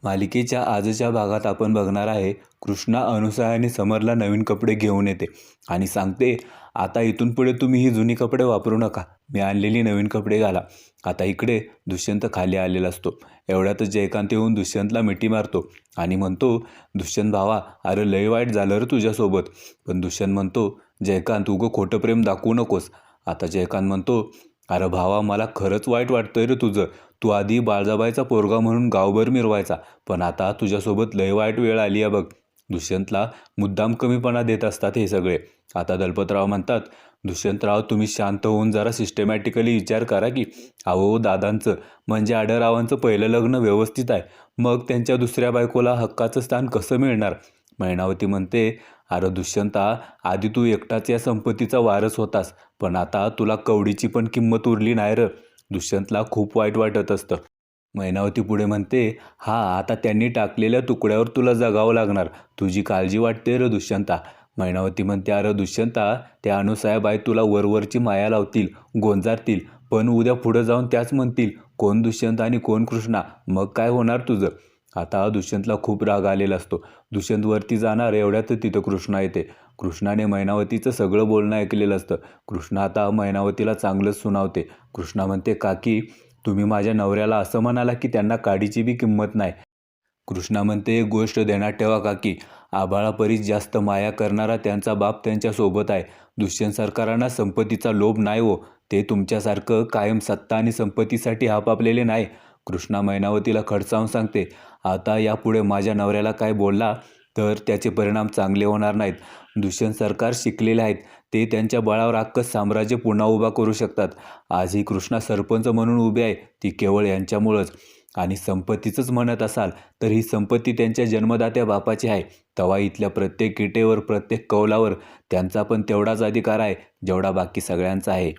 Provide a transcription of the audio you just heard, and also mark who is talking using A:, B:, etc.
A: मालिकेच्या आजच्या भागात आपण बघणार आहे कृष्णा अनुसया आणि समरला नवीन कपडे घेऊन येते आणि सांगते, आता इथून पुढे तुम्ही ही जुनी कपडे वापरू नका, मी आणलेली नवीन कपडे घाला. आता इकडे दुष्यंत खाली आलेला असतो. एवढ्यातच जयकांत येऊन दुष्यंतला मिठी मारतो आणि म्हणतो, दुष्यंत भावा, अरे लय वाईट झालं रे तुझ्यासोबत. पण दुष्यंत म्हणतो, जयकांत उगं खोटं प्रेम दाखवू नकोस. आता जयकांत म्हणतो, अरे भावा, मला खरंच वाईट वाटतंय रे तुझं. तू आधी बाळजाबाईचा पोरगा म्हणून गावभर मिरवायचा, पण आता तुझ्यासोबत लय वाईट वेळ आली आहे बघ. दुष्यंतला मुद्दाम कमीपणा देत असतात हे सगळे. आता दलपतराव म्हणतात, दुष्यंतराव तुम्ही शांत होऊन जरा सिस्टमॅटिकली विचार करा की. अहो, दादांचं म्हणजे आढळरावांचं पहिलं लग्न व्यवस्थित आहे, मग त्यांच्या दुसऱ्या बायकोला हक्काचं स्थान कसं मिळणार? मैनावती म्हणते, अरे दुष्यंता, आधी तू एकटाच या संपत्तीचा वारस होतास, पण आता तुला कवडीची पण किंमत उरली नाही र. दुष्यंतला खूप वाईट वाटत असतं. मैनावती पुढे म्हणते, हा, आता त्यांनी टाकलेल्या तुकड्यावर तुला जगावं लागणार. तुझी काळजी वाटते र दुष्यंता. मैनावती म्हणते, अरे दुष्यंता, त्या अनुसयाबाई तुला वरवरची माया लावतील, गोंजारतील, पण उद्या पुढं जाऊन त्याच म्हणतील कोण दुष्यंत आणि कोण कृष्णा, मग काय होणार तुझं? आता दुष्यंतला खूप राग आलेला असतो. दुष्यंत वरती जाणार एवढ्यात तिथं कृष्णा येते. कृष्णाने मैनावतीचं सगळं बोलणं ऐकलेलं असतं. कृष्णा आता मैनावतीला चांगलंच सुनावते. कृष्णा म्हणते, काकी, तुम्ही माझ्या नवऱ्याला असं म्हणाला की त्यांना काडीची बी किंमत नाही. कृष्णा म्हणते, एक गोष्ट ध्यानात ठेवा काकी, आबाळापरीच जास्त माया करणारा त्यांचा बाप त्यांच्यासोबत आहे. दुष्यंत सरकारांना संपत्तीचा लोभ नाही हो, ते तुमच्यासारखं कायम सत्ता आणि संपत्तीसाठी हापापलेले नाही. कृष्णा मैनावतीला खडसावून सांगते, आता यापुढे माझ्या नवऱ्याला काय बोलला तर त्याचे परिणाम चांगले होणार नाहीत. दुष्यंत सरकार शिकलेले आहेत, ते त्यांच्या बळावर अख्खं साम्राज्य पुन्हा उभा करू शकतात. आज ही कृष्णा सरपंच म्हणून उभी आहे, ती केवळ यांच्यामुळंच. आणि संपत्तीचंच म्हणत असाल तर ही संपत्ती त्यांच्या जन्मदात्या बापाची आहे. तवा इथल्या प्रत्येक गिटेवर, प्रत्येक कौलावर त्यांचा पण तेवढाच अधिकार आहे जेवढा बाकी सगळ्यांचा आहे.